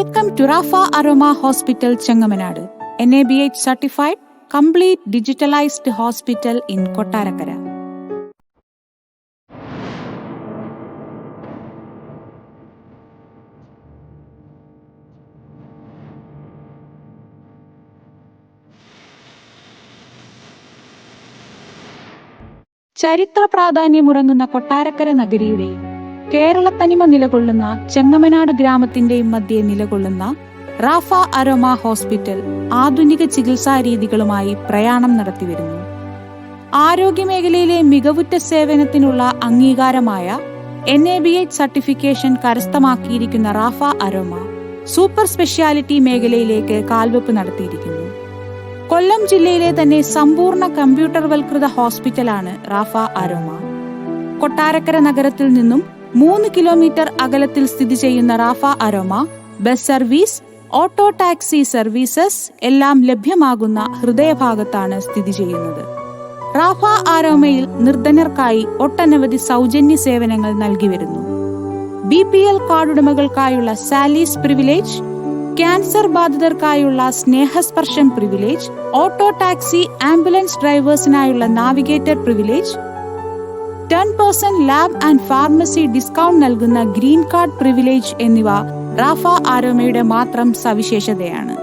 Welcome to Rafa Aroma Hospital, Changamanadu, NABH certified, complete digitalized hospital in Kottarakara. ചരിത്ര പ്രാധാന്യമുറങ്ങുന്ന കൊട്ടാരക്കര നഗരിയുടെയും കേരളത്തനിമ നിലകൊള്ളുന്ന ചെങ്ങമനാട് ഗ്രാമത്തിന്റെയും മധ്യേ നിലകൊള്ളുന്ന Rafah aroma hospital ആധുനിക ചികിത്സാ രീതികളുമായി പ്രയാണം നടത്തിവരുന്നു. ആരോഗ്യമേഖലയിലെ മികവുറ്റ സേവനത്തിനുള്ള അംഗീകാരമായ NABH സർട്ടിഫിക്കേഷൻ കരസ്ഥമാക്കിയിരിക്കുന്ന റാഫ അരോമ സൂപ്പർ സ്പെഷ്യാലിറ്റി മേഖലയിലേക്ക് കാൽവെപ്പ് നടത്തിയിരിക്കുന്നു. കൊല്ലം ജില്ലയിലെ തന്നെ സമ്പൂർണ്ണ കമ്പ്യൂട്ടർവൽകൃത ഹോസ്പിറ്റലാണ് റാഫ അരോമ. കൊട്ടാരക്കര നഗരത്തിൽ നിന്നും 3 കിലോമീറ്റർ അകലത്തിൽ സ്ഥിതി ചെയ്യുന്ന റാഫ അരോമ bus service, auto taxi services എല്ലാം ലഭ്യമാകുന്ന ഹൃദയഭാഗത്താണ് സ്ഥിതി ചെയ്യുന്നത്. റാഫ അരോമയിൽ നിർധനർക്കായി ഒട്ടനവധി സൗജന്യ സേവനങ്ങൾ നൽകി വരുന്നു. BPL കാർഡുടമകൾക്കായുള്ള സാലീസ് പ്രിവിലേജ്, ക്യാൻസർ ബാധിതർക്കായുള്ള സ്നേഹസ്പർശം പ്രിവിലേജ്, ഓട്ടോ ടാക്സി ആംബുലൻസ് ഡ്രൈവേഴ്സിനായുള്ള navigator privilege, 10% lab and pharmacy discount നൽകുന്ന ഗ്രീൻ കാർഡ് പ്രിവിലേജ് എന്നിവ റാഫ അരോമയുടെ മാത്രം സവിശേഷതയാണ്.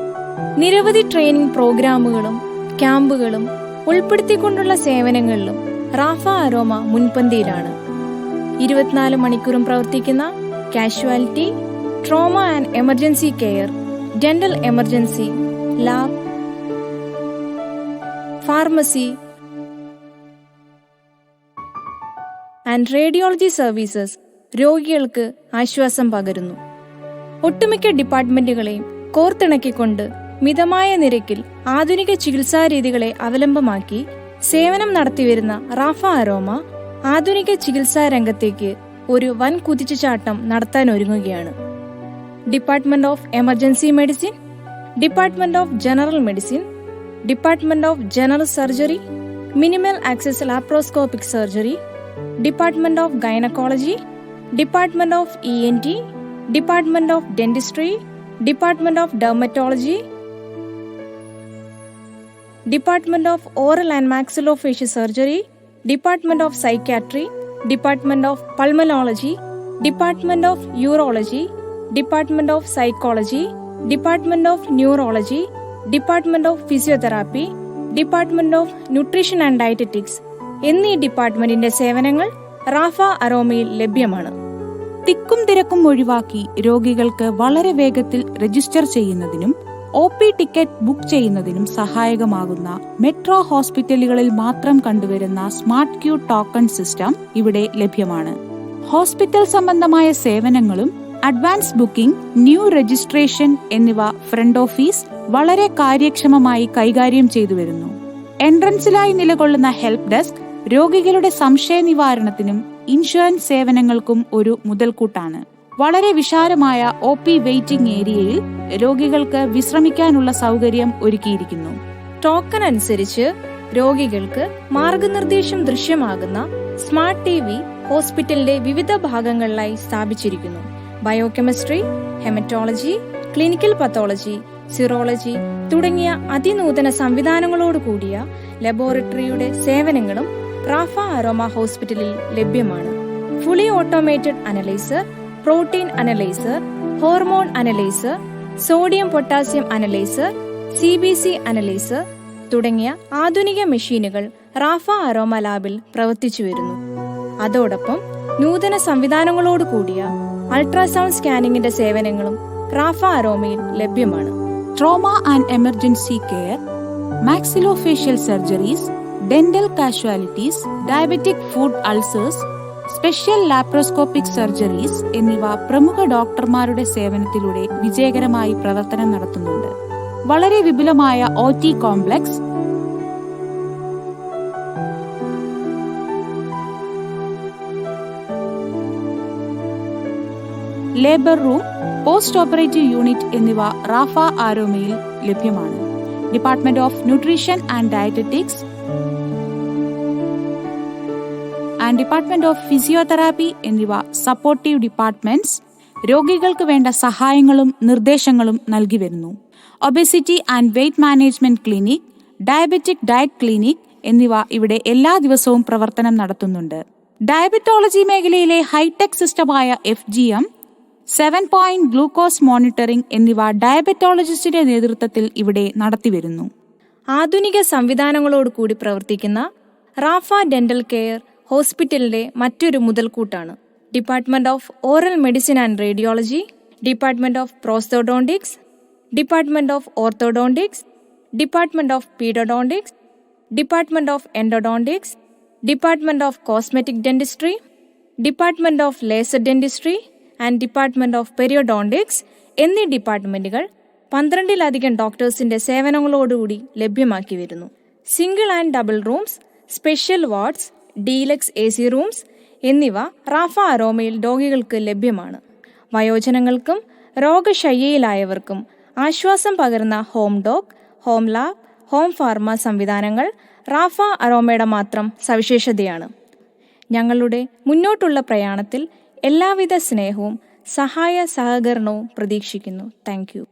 നിരവധി ട്രെയിനിംഗ് പ്രോഗ്രാമുകളും ക്യാമ്പുകളും ഉൾപ്പെടുത്തിക്കൊണ്ടുള്ള സേവനങ്ങളിലും റാഫ അരോമ മുൻപന്തിയിലാണ്. 24 മണിക്കൂറും പ്രവർത്തിക്കുന്ന casualty, trauma and emergency care, dental emergency, lab, pharmacy and radiology services രോഗികൾക്ക് ആശ്വാസം പകരുന്നു. ഒട്ടുമിക്ക ഡിപ്പാർട്ട്മെന്റുകളെയും കോർത്തിണക്കിക്കൊണ്ട് മിതമായ നിരക്കിൽ ആധുനിക ചികിത്സാ രീതികളെ അവലംബമാക്കി സേവനം നടത്തിവരുന്ന റാഫ അരോമ ആധുനിക ചികിത്സാ രംഗത്തേക്ക് ഒരു വൻ കുതിച്ചുചാട്ടം നടത്താൻ ഒരുങ്ങുകയാണ്. Department of emergency medicine, department of general medicine, department of general surgery, minimal access laparoscopic surgery, department of gynaecology, department of ENT, department of dentistry, department of dermatology, department of oral and maxillofacial surgery, department of psychiatry, department of pulmonology, department of urology, department of psychology, department of neurology, department of physiotherapy, department of nutrition and dietetics എന്നീ ഡിപ്പാർട്ട്മെന്റിന്റെ സേവനങ്ങൾ Rafah അരോമയിൽ ലഭ്യമാണ്. തിക്കും തിരക്കും ഒഴിവാക്കി രോഗികൾക്ക് വളരെ വേഗത്തിൽ രജിസ്റ്റർ ചെയ്യുന്നതിനും OP ടിക്കറ്റ് ബുക്ക് ചെയ്യുന്നതിനും സഹായകമാകുന്ന മെട്രോ ഹോസ്പിറ്റലുകളിൽ മാത്രം കണ്ടുവരുന്ന സ്മാർട്ട് ക്യൂ ടോക്കൺ സിസ്റ്റം ഇവിടെ ലഭ്യമാണ്. ഹോസ്പിറ്റൽ സംബന്ധമായ സേവനങ്ങളും അഡ്വാൻസ് ബുക്കിംഗ്, ന്യൂ രജിസ്ട്രേഷൻ എന്നിവ ഫ്രണ്ട് ഓഫീസ് വളരെ കാര്യക്ഷമമായി കൈകാര്യം ചെയ്തു വരുന്നു. എൻട്രൻസിലായി നിലകൊള്ളുന്ന ഹെൽപ്പ് ഡെസ്ക് രോഗികളുടെ സംശയ നിവാരണത്തിനും ഇൻഷുറൻസ് സേവനങ്ങൾക്കും ഒരു മുതൽക്കൂട്ടാണ്. വളരെ വിശാലമായ OP വെയിറ്റിംഗ് ഏരിയയിൽ രോഗികൾക്ക് വിശ്രമിക്കാനുള്ള സൗകര്യം ഒരുക്കിയിരിക്കുന്നു. ടോക്കൺ അനുസരിച്ച് രോഗികൾക്ക് മാർഗനിർദ്ദേശം ദൃശ്യമാകുന്ന സ്മാർട്ട് TV ഹോസ്പിറ്റലിന്റെ വിവിധ ഭാഗങ്ങളിലായി സ്ഥാപിച്ചിരിക്കുന്നു. Biochemistry, haematology, clinical pathology, serology തുടങ്ങിയ അതിനൂതന സംവിധാനങ്ങളോട് കൂടിയ ലബോറട്ടറിയുടെ സേവനങ്ങളും റാഫ അരോമ ഹോസ്പിറ്റലിൽ ലഭ്യമാണ്. Fully automated analyser, protein analyser, hormone analyser, sodium potassium analyser, CBC analyser തുടങ്ങിയ ആധുനിക മെഷീനുകൾ റാഫ അരോമ ലാബിൽ പ്രവർത്തിച്ചു വരുന്നു. അതോടൊപ്പം നൂതന സംവിധാനങ്ങളോട് കൂടിയ അൾട്രാസൗണ്ട് സ്കാനിങ്ങിന്റെ സേവനങ്ങളും റാഫ അരോമയിൽ ലഭ്യമാണ്. Trauma and emergency care, maxillofacial surgeries, dental casualties, diabetic food ulcers, special laparoscopic surgeries എന്നിവ പ്രമുഖ ഡോക്ടർമാരുടെ സേവനത്തിലൂടെ വിജയകരമായി പ്രവർത്തനം നടത്തുന്നുണ്ട്. വളരെ വിപുലമായ OT complex, labour room, post operative unit എന്നിവ റാഫ അരോമയിൽ ലഭ്യമാണ്. Department of nutrition and dietetics and department of physiotherapy എന്നിവ സപ്പോർട്ടീവ് ഡിപ്പാർട്ട്മെന്റ്സ് രോഗികൾക്ക് വേണ്ട സഹായങ്ങളും നിർദ്ദേശങ്ങളും നൽകി വരുന്നു. Obesity and weight management clinic, diabetic diet clinic എന്നിവ ഇവിടെ എല്ലാ ദിവസവും പ്രവർത്തനം നടത്തുന്നുണ്ട്. ഡയബറ്റോളജി മേഖലയിലെ ഹൈടെക് സിസ്റ്റമായ FGM, 7-point ഗ്ലൂക്കോസ് മോണിറ്ററിംഗ് എന്നിവ ഡയബറ്റോളജിസ്റ്റിന്റെ നേതൃത്വത്തിൽ ഇവിടെ നടത്തിവരുന്നു. ആധുനിക സംവിധാനങ്ങളോട് കൂടി പ്രവർത്തിക്കുന്ന റാഫ ഡെന്റൽ കെയർ ഹോസ്പിറ്റലിന്റെ മറ്റൊരു മുതൽക്കൂട്ടാണ്. Department of oral medicine and radiology, department of prosthodontics, department of orthodontics, department of pedodontics, department of endodontics, department of cosmetic dentistry, department of laser dentistry and department of periodontics എന്നീ ഡിപ്പാർട്ട്മെന്റുകൾ 12-ലധികം ഡോക്ടേഴ്സിന്റെ സേവനങ്ങളോടുകൂടി ലഭ്യമാക്കി വരുന്നു. Single and double rooms, special wards, deluxe AC rooms എന്നിവ റാഫ അരോമയിൽ രോഗികൾക്ക് ലഭ്യമാണ്. വയോജനങ്ങൾക്കും രോഗശയ്യയിലായവർക്കും ആശ്വാസം പകരുന്ന home doc, home lab, home pharma സംവിധാനങ്ങൾ റാഫ അരോമയുടെ മാത്രം സവിശേഷതയാണ്. ഞങ്ങളുടെ മുന്നോട്ടുള്ള പ്രയാണത്തിൽ എല്ലാവിധ സ്നേഹവും സഹായ സഹകരണവും പ്രതീക്ഷിക്കുന്നു. Thank you.